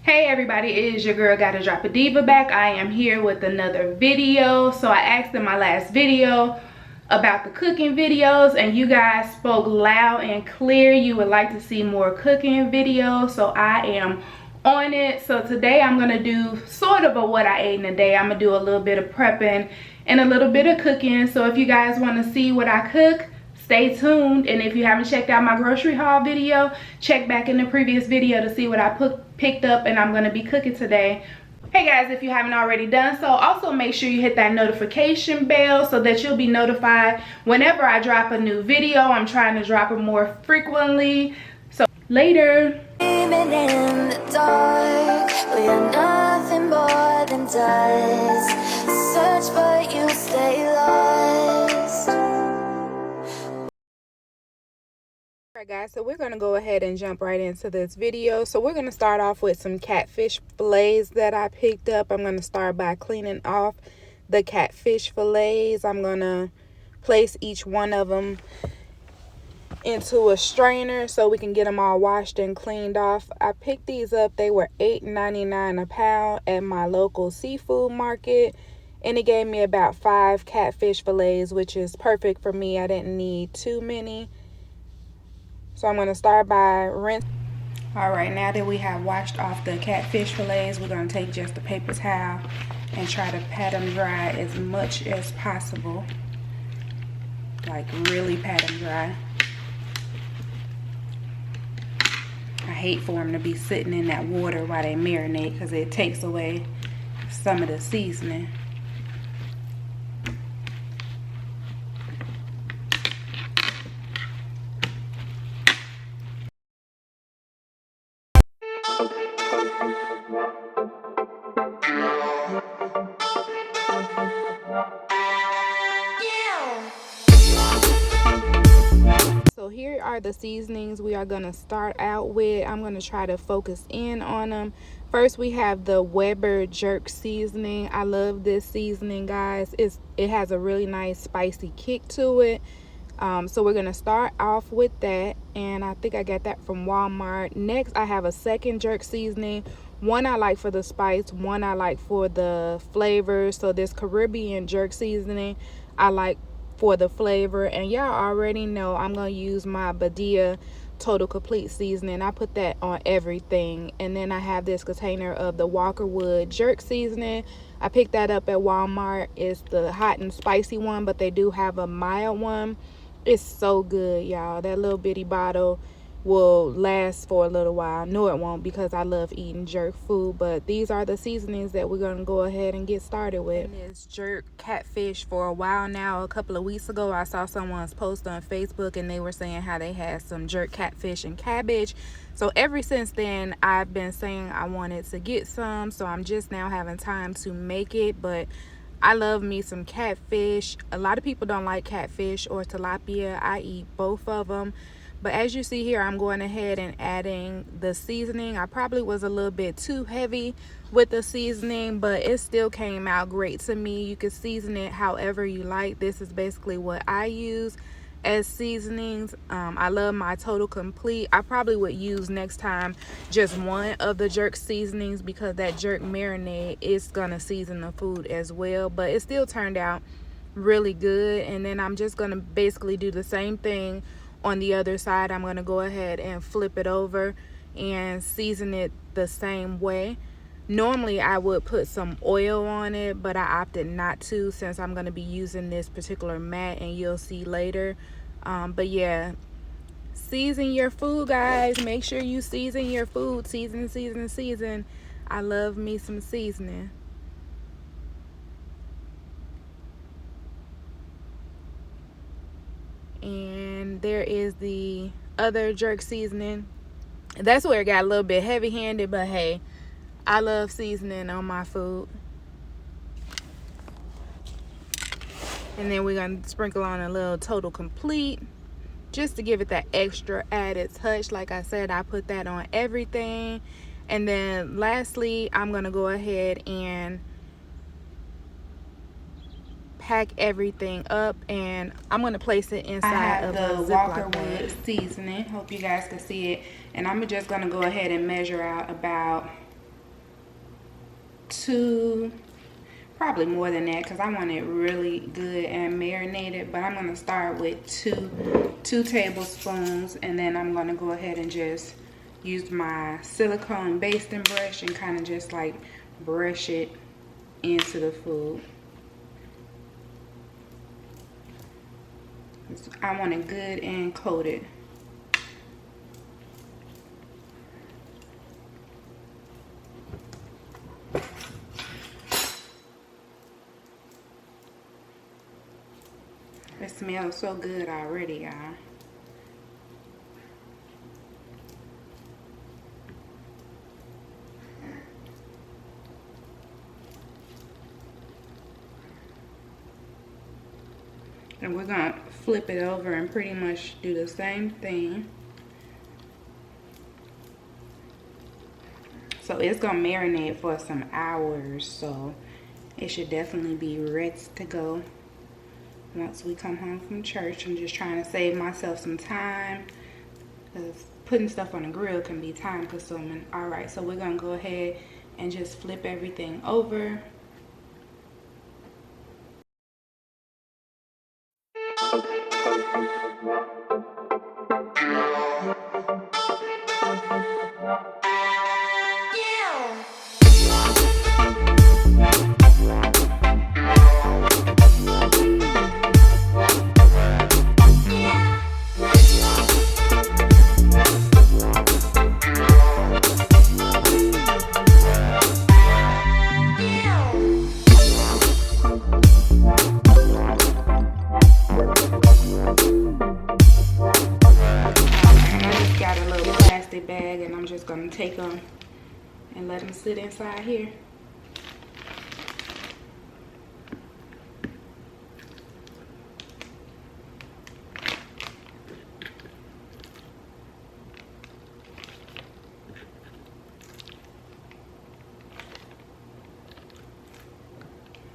Hey everybody, it is your girl Gotta Drop a Diva back. I am here with another video. So I asked in my last video about the cooking videos and you guys spoke loud and clear. You would like to see more cooking videos, so I am on it. So today I'm gonna do sort of a what I ate in a day. I'm gonna do a little bit of prepping and a little bit of cooking. So if you guys want to see what I cook, stay tuned. And if you haven't checked out my grocery haul video, check back in the previous video to see what I picked up and I'm going to be cooking today. Hey guys, if you haven't already done so, also make sure you hit that notification bell so that you'll be notified whenever I drop a new video. I'm trying to drop it more frequently. So later. In the dark, we are nothing more than dust. Search but you stay lost. Alright guys, so we're going to go ahead and jump right into this video. So we're going to start off with some catfish fillets that I picked up. I'm going to start by cleaning off the catfish fillets. I'm going to place each one of them into a strainer so we can get them all washed and cleaned off. I picked these up. They were $8.99 a pound at my local seafood market, and it gave me about 5 catfish fillets, which is perfect for me. I didn't need too many. So I'm going to start by rinsing. Alright, now that we have washed off the catfish fillets, we're going to take just a paper towel and try to pat them dry as much as possible. Like really pat them dry. I hate for them to be sitting in that water while they marinate because it takes away some of the seasoning. So here are the seasonings we are going to start out with. I'm going to try to focus in on them. First, we have the Weber jerk seasoning. I love this seasoning, guys. It has a really nice spicy kick to it. So we're going to start off with that, and I think I got that from Walmart. Next, I have a second jerk seasoning. One I like for the spice, one I like for the flavor. So this Caribbean jerk seasoning I like for the flavor, and y'all already know I'm gonna use my Badia Total Complete seasoning. I put that on everything. And then I have this container of the Walkerwood jerk seasoning. I picked that up at Walmart. It's the hot and spicy one, but they do have a mild one. It's so good, y'all. That little bitty bottle will last for a little while. No, it won't, because I love eating jerk food. But these are the seasonings that we're going to go ahead and get started with. This jerk catfish for a while now. A couple of weeks ago, I saw someone's post on Facebook, and they were saying how they had some jerk catfish and cabbage. So ever since then, I've been saying I wanted to get some. So I'm just now having time to make it. But I love me some catfish. A lot of people don't like catfish or tilapia. I eat both of them. But as you see here, I'm going ahead and adding the seasoning. I probably was a little bit too heavy with the seasoning, but it still came out great to me. You can season it however you like. This is basically what I use as seasonings. I love my Total Complete. I probably would use next time just one of the jerk seasonings, because that jerk marinade is gonna season the food as well. But it still turned out really good. And then I'm just gonna basically do the same thing on the other side. I'm going to go ahead and flip it over and season it the same way. Normally I would put some oil on it, but I opted not to since I'm going to be using this particular mat, and you'll see later. But yeah, season your food, guys. Make sure you season your food. Season, season, season. I love me some seasoning. And there is the other jerk seasoning. That's where it got a little bit heavy-handed, but hey, I love seasoning on my food. And then we're gonna sprinkle on a little Total Complete just to give it that extra added touch. Like I said, I put that on everything. And then lastly, I'm gonna go ahead and pack everything up, and I'm going to place it inside of the Walkerwood seasoning. Hope you guys can see it. And I'm just going to go ahead and measure out about 2, probably more than that, because I want it really good and marinated. But I'm going to start with two tablespoons, and then I'm going to go ahead and just use my silicone basting brush and kind of just like brush it into the food. I want it good and coated. It smells so good already, y'all. And we're gonna flip it over and pretty much do the same thing. So it's gonna marinate for some hours, so it should definitely be ready to go once we come home from church. I'm just trying to save myself some time, because putting stuff on the grill can be time consuming. All right, so we're gonna go ahead and just flip everything over. Bag, and I'm just gonna take them and let them sit inside here.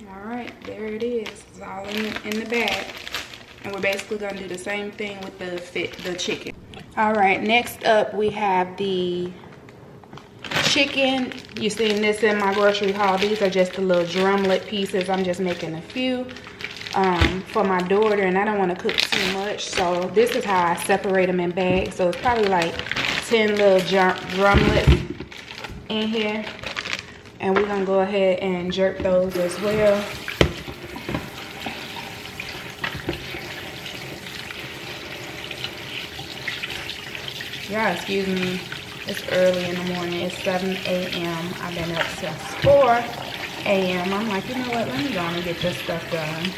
All right, there it is. It's all in the bag, and we're basically gonna do the same thing with the chicken. All right, next up we have the chicken. You've seen this in my grocery haul. These are just the little drumlet pieces. I'm just making a few for my daughter, and I don't want to cook too much. So this is how I separate them in bags. So it's probably like 10 little drumlets in here. And we're gonna go ahead and jerk those as well. Y'all excuse me, it's early in the morning. It's 7 a.m. I've been up since 4 a.m. I'm like, you know what, let me go and get this stuff done.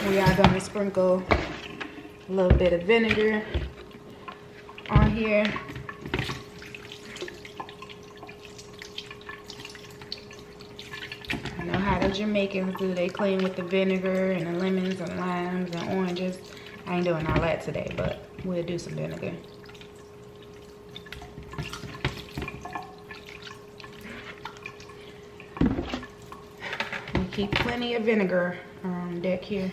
We are gonna sprinkle a little bit of vinegar on here. I know how the Jamaicans do. They clean with the vinegar and the lemons and limes and oranges. I ain't doing all that today, but we'll do some vinegar. We keep plenty of vinegar on deck here.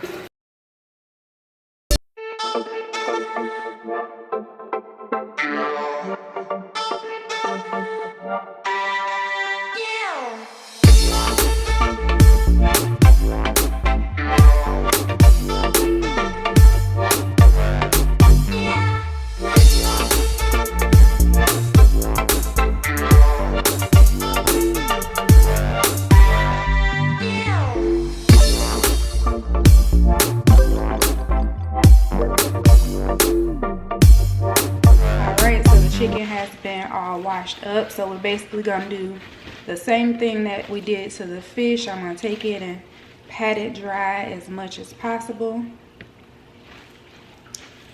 Washed up, so we're basically gonna do the same thing that we did to the fish. I'm gonna take it and pat it dry as much as possible,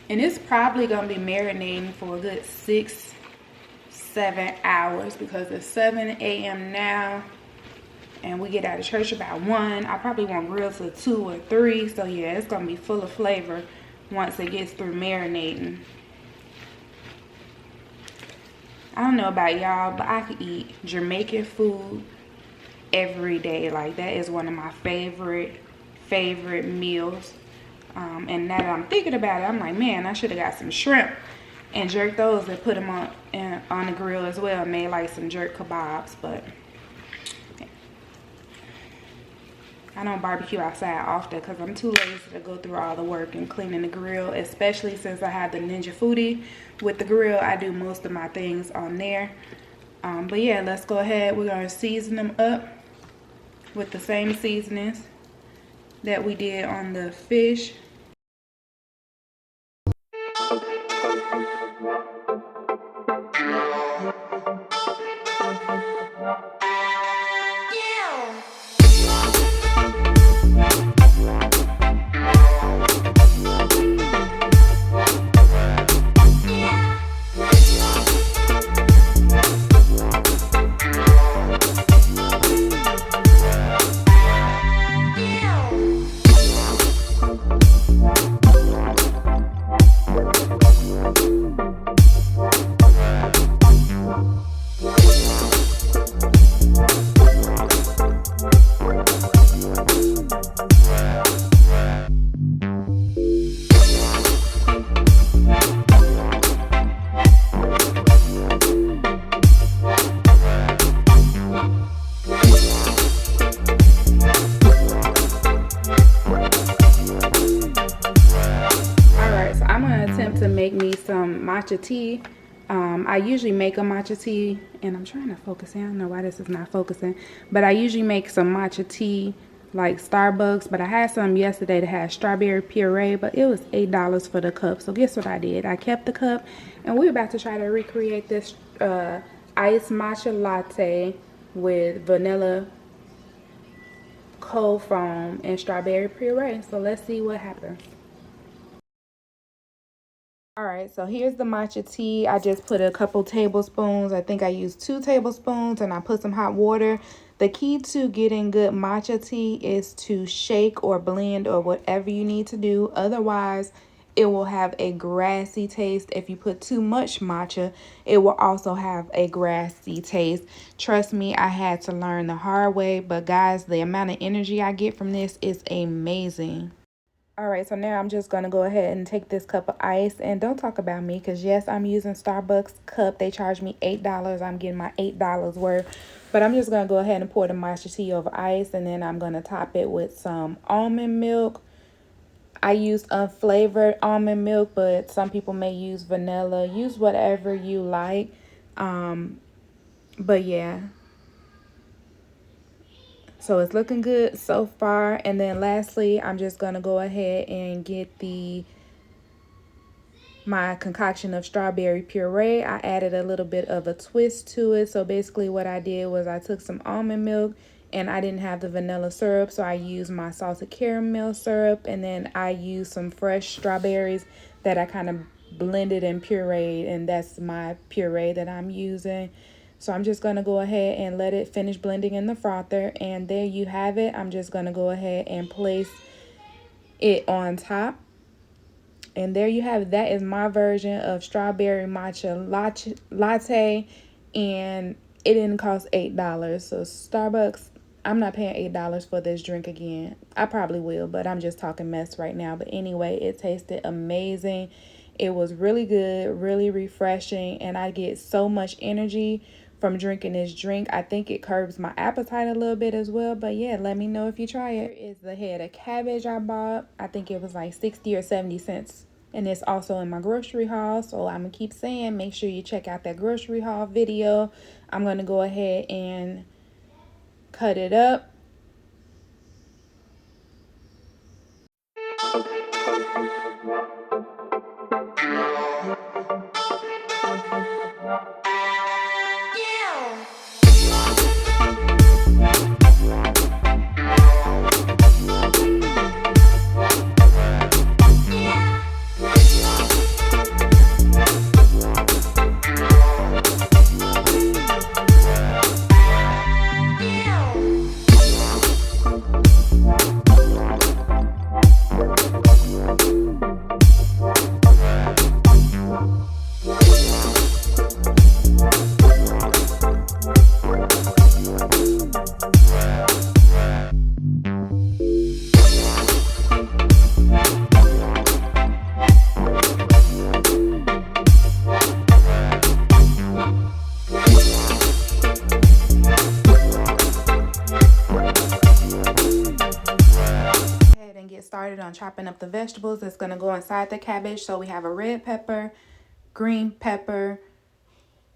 and it's probably gonna be marinating for a good 6-7 hours because it's 7 a.m. now and we get out of church about 1. I probably won't grill till 2 or 3, so yeah, it's gonna be full of flavor once it gets through marinating. I don't know about y'all, but I could eat Jamaican food every day. Like, that is one of my favorite meals. And now that I'm thinking about it, I'm like, man, I should have got some shrimp and jerked those and put them on the grill as well. Made like some jerk kebabs, but I don't barbecue outside often because I'm too lazy to go through all the work and cleaning the grill, especially since I have the Ninja Foodie with the grill. I do most of my things on there. But yeah, let's go ahead. We're going to season them up with the same seasonings that we did on the fish. To make me some matcha tea. I usually make a matcha tea, and I'm trying to focus in. I don't know why this is not focusing, but I usually make some matcha tea like Starbucks, but I had some yesterday that had strawberry puree, but it was $8 for the cup. So guess what I did? I kept the cup, and we're about to try to recreate this iced matcha latte with vanilla cold foam and strawberry puree. So let's see what happens. Alright, so here's the matcha tea. I just put a couple tablespoons. I think I used 2 tablespoons, and I put some hot water. The key to getting good matcha tea is to shake or blend or whatever you need to do. Otherwise, it will have a grassy taste. If you put too much matcha, it will also have a grassy taste. Trust me, I had to learn the hard way, but guys, the amount of energy I get from this is amazing. Alright, so now I'm just going to go ahead and take this cup of ice. And don't talk about me, because yes, I'm using Starbucks cup. They charged me $8. I'm getting my $8 worth. But I'm just going to go ahead and pour the matcha tea over ice. And then I'm going to top it with some almond milk. I use unflavored almond milk, but some people may use vanilla. Use whatever you like. But yeah. So it's looking good so far. And then lastly, I'm just going to go ahead and get my concoction of strawberry puree. I added a little bit of a twist to it. So basically what I did was I took some almond milk, and I didn't have the vanilla syrup, so I used my salted caramel syrup, and then I used some fresh strawberries that I kind of blended and pureed, and that's my puree that I'm using. So I'm just going to go ahead and let it finish blending in the frother. And there you have it. I'm just going to go ahead and place it on top. And there you have it. That is my version of strawberry matcha latte. And it didn't cost $8. So Starbucks, I'm not paying $8 for this drink again. I probably will, but I'm just talking mess right now. But anyway, it tasted amazing. It was really good, really refreshing. And I get so much energy from drinking this drink. I think it curbs my appetite a little bit as well. But yeah, let me know if you try it. Is the head of cabbage I bought. I think it was like 60 or 70 cents. And it's also in my grocery haul. So I'm going to keep saying, make sure you check out that grocery haul video. I'm going to go ahead and cut it up. on chopping up the vegetables that's going to go inside the cabbage. So we have a red pepper, green pepper,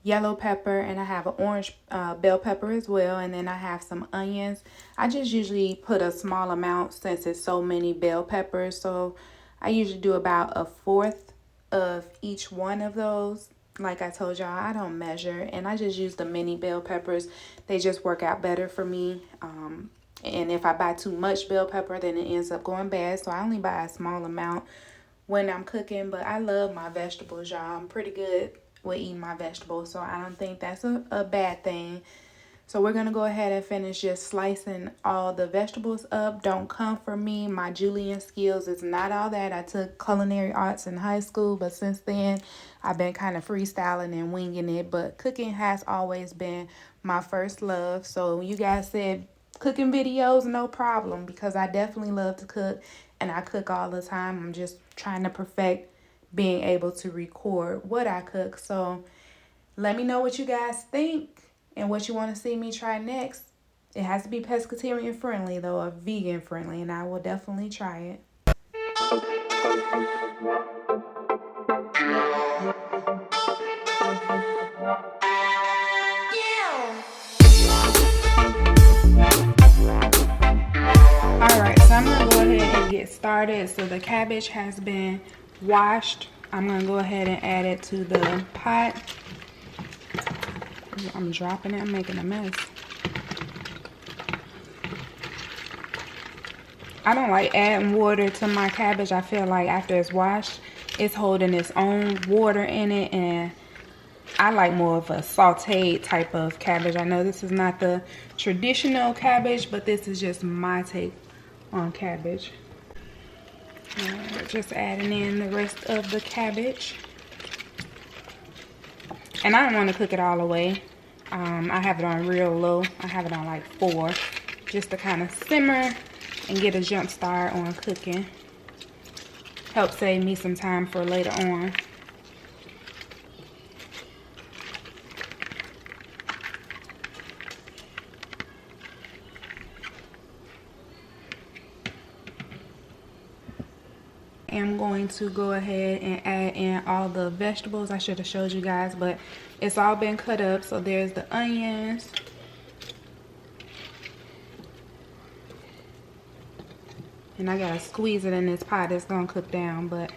yellow pepper, and I have an orange bell pepper as well. And then I have some onions. I just usually put a small amount since it's so many bell peppers. So I usually do about a fourth of each one of those. Like I told y'all, I don't measure, and I just use the mini bell peppers. They just work out better for me. And if I buy too much bell pepper, then it ends up going bad. So I only buy a small amount when I'm cooking. But I love my vegetables, y'all. I'm pretty good with eating my vegetables, so I don't think that's a bad thing. So we're gonna go ahead and finish just slicing all the vegetables up. Don't come for me. My julienne skills is not all that. I took culinary arts in high school, but since then I've been kind of freestyling and winging it. But cooking has always been my first love. So when you guys said cooking videos, no problem, because I definitely love to cook and I cook all the time. I'm just trying to perfect being able to record what I cook. So let me know what you guys think and what you want to see me try next. It has to be pescatarian friendly though, or vegan friendly, and I will definitely try it. Alright, so I'm going to go ahead and get started. So the cabbage has been washed. I'm going to go ahead and add it to the pot. I'm dropping it. I'm making a mess. I don't like adding water to my cabbage. I feel like after it's washed, it's holding its own water in it, and I like more of a sauteed type of cabbage. I know this is not the traditional cabbage, but this is just my take on cabbage. Just adding in the rest of the cabbage. And I don't want to cook it all the way. I have it on real low. I have it on like 4, just to kind of simmer and get a jump start on cooking. Help save me some time for later on. I'm going to go ahead and add in all the vegetables. I should have showed you guys, but it's all been cut up. So there's the onions. And I gotta squeeze it in this pot. It's gonna cook down, but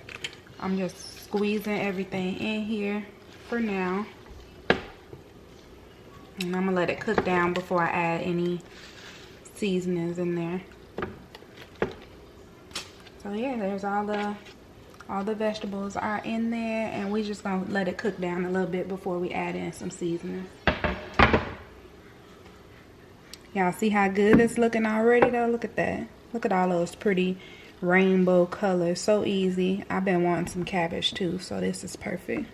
I'm just squeezing everything in here for now. And I'm gonna let it cook down before I add any seasonings in there. So yeah, there's all the vegetables are in there, and we just gonna let it cook down a little bit before we add in some seasoning. Y'all see how good it's looking already though? Look at that. Look at all those pretty rainbow colors. So easy. I've been wanting some cabbage too, so this is perfect.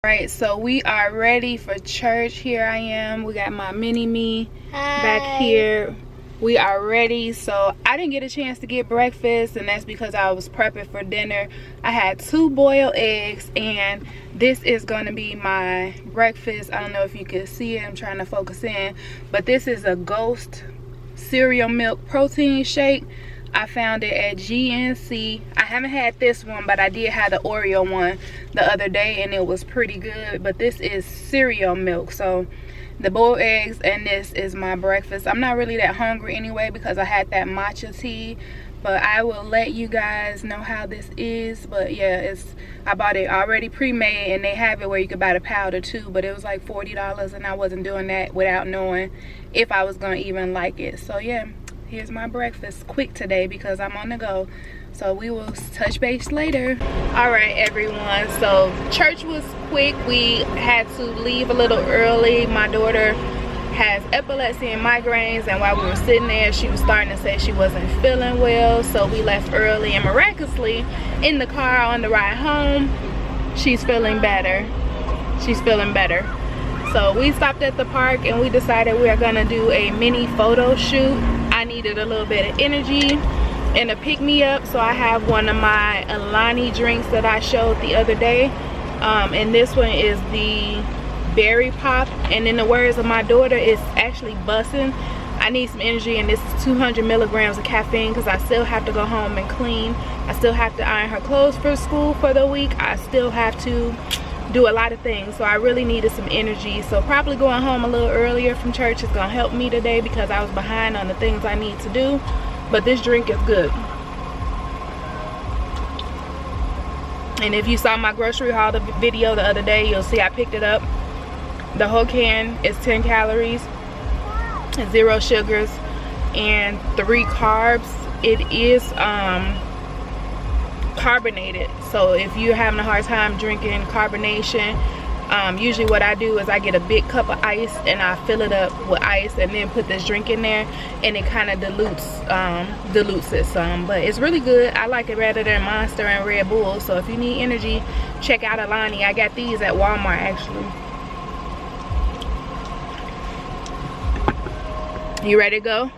Right, so we are ready for church. Here I am. We got my mini-me back here. We are ready. So I didn't get a chance to get breakfast, and that's because I was prepping for dinner. I had 2 boiled eggs, and this is going to be my breakfast. I don't know if you can see it. I'm trying to focus in, but this is a Ghost cereal milk protein shake. I found it at GNC. I haven't had this one, but I did have the Oreo one the other day, and it was pretty good. But this is cereal milk. So the boiled eggs and this is my breakfast. I'm not really that hungry anyway because I had that matcha tea, but I will let you guys know how this is. But yeah, I bought it already pre-made, and they have it where you could buy the powder too, but it was like $40, and I wasn't doing that without knowing if I was gonna even like it. So yeah, here's my breakfast. Quick today because I'm on the go. So we will touch base later. All right, everyone. So church was quick. We had to leave a little early. My daughter has epilepsy and migraines, and while we were sitting there, she was starting to say she wasn't feeling well. So we left early, and miraculously, in the car on the ride home, she's feeling better. She's feeling better. So we stopped at the park, and we decided we are gonna do a mini photo shoot. I needed a little bit of energy and a pick-me-up, so I have one of my Alani drinks that I showed the other day, and this one is the berry pop, and in the words of my daughter, it's actually bussin'. I need some energy, and this is 200 milligrams of caffeine because I still have to go home and clean. I still have to iron her clothes for school for the week. I still have to do a lot of things, so I really needed some energy. So probably going home a little earlier from church is gonna help me today because I was behind on the things I need to do. But this drink is good. And if you saw my grocery haul video the other day, you'll see I picked it up. The whole can is 10 calories, 0 sugars, and 3 carbs. It is carbonated, so if you're having a hard time drinking carbonation, usually what I do is I get a big cup of ice and I fill it up with ice and then put this drink in there, and it kind of dilutes it some, but it's really good. I like it better than Monster and Red Bull. So if you need energy, check out Alani. I got these at Walmart actually. You ready to go?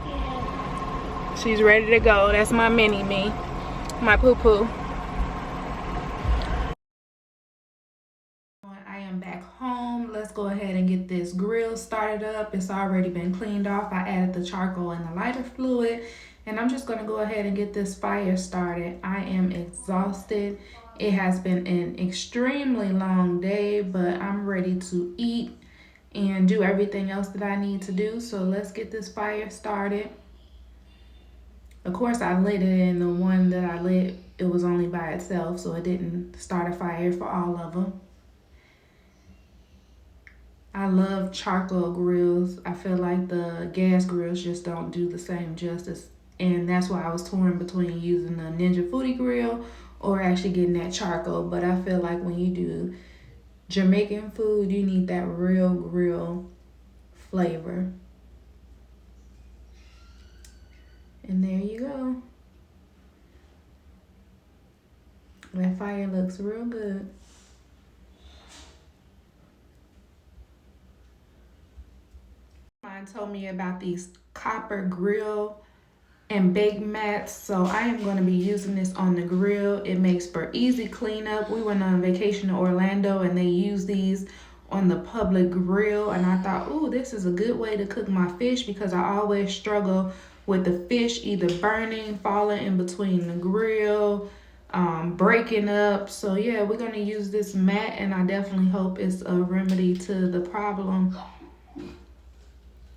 Yeah. She's ready to go. That's my mini-me. My poo-poo. I am back home. Let's go ahead and get this grill started up. It's already been cleaned off. I added the charcoal and the lighter fluid, and I'm just going to go ahead and get this fire started. I am exhausted. It has been an extremely long day, but I'm ready to eat and do everything else that I need to do. So let's get this fire started. Of course, I lit it, and the one that I lit, it was only by itself, so it didn't start a fire for all of them. I love charcoal grills. I feel like the gas grills just don't do the same justice, and that's why I was torn between using the Ninja Foodie grill or actually getting that charcoal. But I feel like when you do Jamaican food, you need that real grill flavor. And there you go. That fire looks real good. Mine told me about these copper grill and bake mats, so I am going to be using this on the grill. It makes for easy cleanup. We went on vacation to Orlando, and they use these on the public grill, and I thought, ooh, this is a good way to cook my fish because I always struggle with the fish either burning, falling in between the grill, breaking up. So yeah, we're gonna use this mat, and I definitely hope it's a remedy to the problem.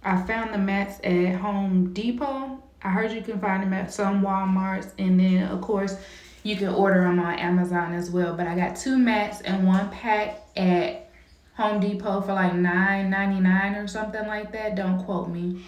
I found the mats at Home Depot. I heard you can find them at some Walmarts, and then of course you can order them on Amazon as well. But I got 2 mats and 1 pack at Home Depot for like $9.99 or something like that. Don't quote me.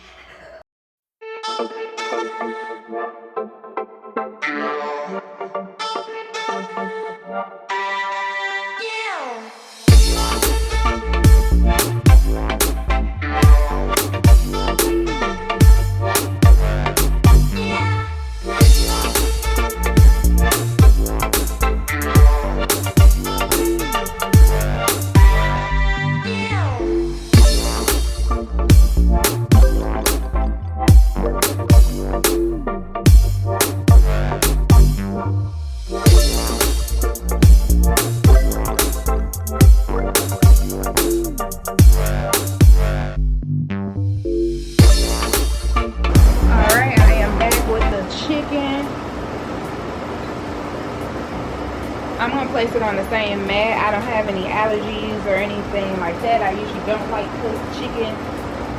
gonna place it on the same mat. I don't have any allergies or anything like that. I usually don't like cooked chicken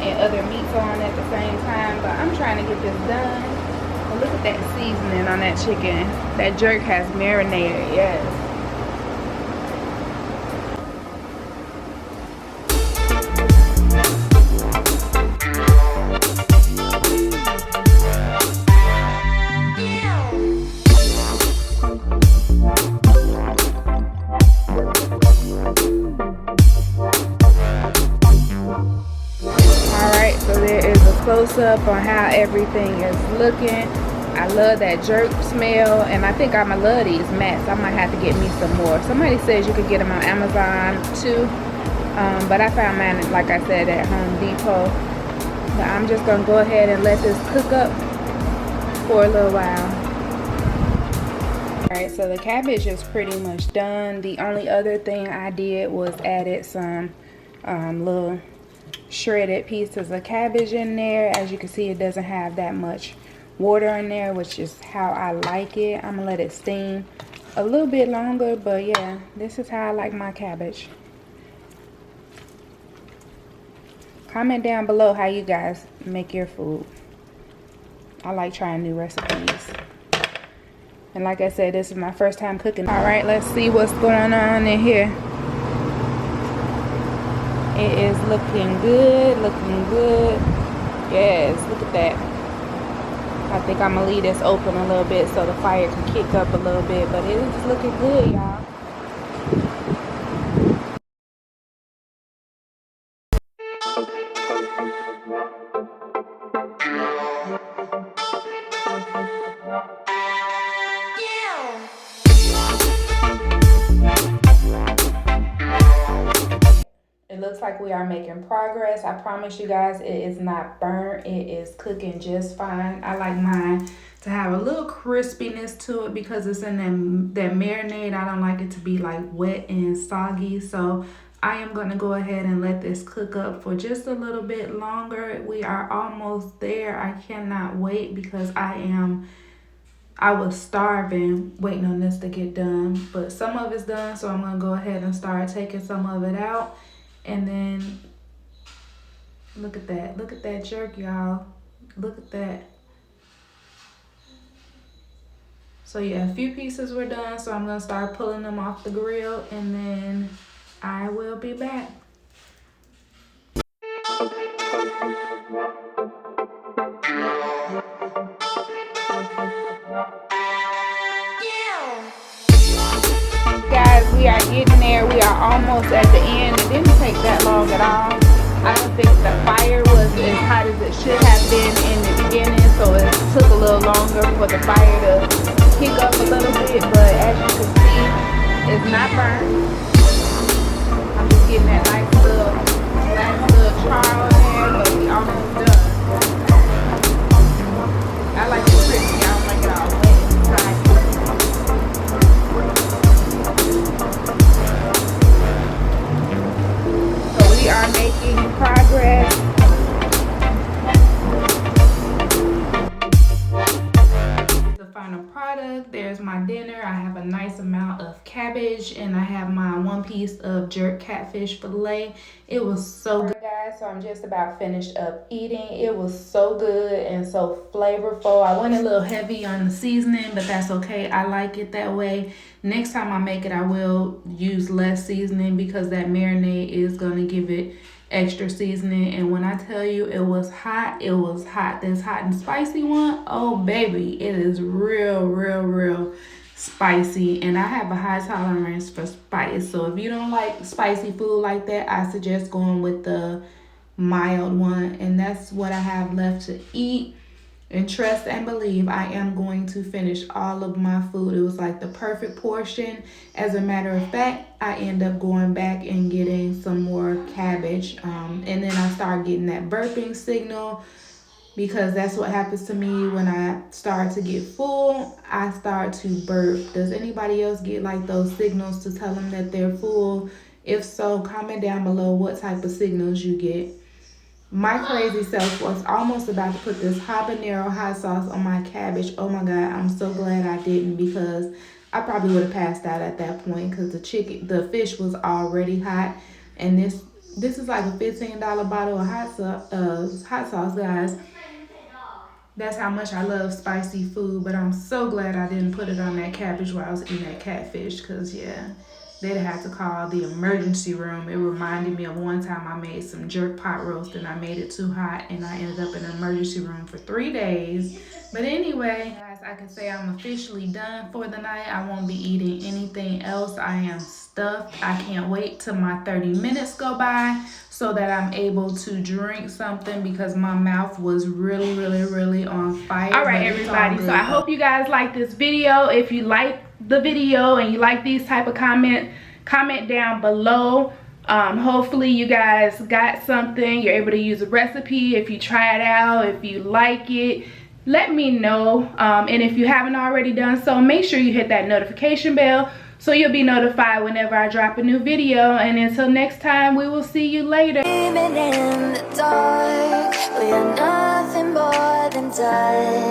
and other meats on at the same time, but I'm trying to get this done. But look at that seasoning on that chicken. That jerk has marinated, yes. Close-up on how everything is looking. I love that jerk smell, and I think I'm gonna love these mats. I might have to get me some more. Somebody says you could get them on Amazon too, but I found mine, like I said, at Home Depot. But I'm just gonna go ahead and let this cook up for a little while. Alright, so the cabbage is pretty much done. The only other thing I did was added some little shredded pieces of cabbage in there. As you can see, it doesn't have that much water in there, which is how I like it. I'm gonna let it steam a little bit longer, but yeah, this is how I like my cabbage. Comment down below how you guys make your food. I like trying new recipes, and like I said, this is my first time cooking. All right, let's see what's going on in here. It is looking good, looking good. Yes, look at that. I think I'm gonna leave this open a little bit so the fire can kick up a little bit, but it is looking good, y'all. It looks like we are making progress. I promise you guys, it is not burnt. It is cooking just fine. I like mine to have a little crispiness to it because it's in that marinade. I don't like it to be like wet and soggy. So I am going to go ahead and let this cook up for just a little bit longer. We are almost there. I cannot wait because I was starving waiting on this to get done. But some of it's done, so I'm going to go ahead and start taking some of it out. And then look at that. Look at that jerk, y'all. Look at that. So yeah, a few pieces were done, so I'm gonna start pulling them off the grill, and then I will be back. Guys, we are getting there. We are almost at the end. It didn't take that long at all. I don't think the fire was as hot as it should have been in the beginning, so it took a little longer for the fire to kick up a little bit, but as you can see, it's not burnt. I'm just getting that nice little char on there, but we almost done. I like it crispy. I don't like it all wet and dry. So we are making progress. Final product. There's my dinner. I have a nice amount of cabbage, and I have my one piece of jerk catfish fillet. It was so good, guys. So I'm just about finished up eating. It was so good and so flavorful. I went a little heavy on the seasoning, but that's okay. I like it that way. Next time I make it, I will use less seasoning because that marinade is going to give it extra seasoning. And when I tell you it was hot, it was hot. This hot and spicy one, oh baby, it is real spicy, and I have a high tolerance for spice. So if you don't like spicy food like that, I suggest going with the mild one. And that's what I have left to eat. And trust and believe, I am going to finish all of my food. It was like the perfect portion. As a matter of fact, I end up going back and getting some more cabbage. And then I start getting that burping signal, because that's what happens to me when I start to get full. I start to burp. Does anybody else get like those signals to tell them that they're full? If so, comment down below what type of signals you get. My crazy self was almost about to put this habanero hot sauce on my cabbage. Oh my God, I'm so glad I didn't, because I probably would have passed out at that point because the fish was already hot, and this is like a $15 bottle of hot sauce, guys. That's how much I love spicy food, but I'm so glad I didn't put it on that cabbage while I was eating that catfish, because, yeah, they'd have to call the emergency room. It reminded me of one time I made some jerk pot roast and I made it too hot and I ended up in the emergency room for 3 days. But anyway, guys, I can say I'm officially done for the night. I won't be eating anything else. I am stuffed. I can't wait till my 30 minutes go by so that I'm able to drink something, because my mouth was really on fire. All right, everybody, so I hope you guys like this video. If you like the video and you like these type of comment down below. Hopefully you guys got something. You're able to use a recipe. If you try it out, if you like it, let me know. And if you haven't already done so, make sure you hit that notification bell so you'll be notified whenever I drop a new video. And until next time, we will see you later. In the dark, we are nothing more than dust.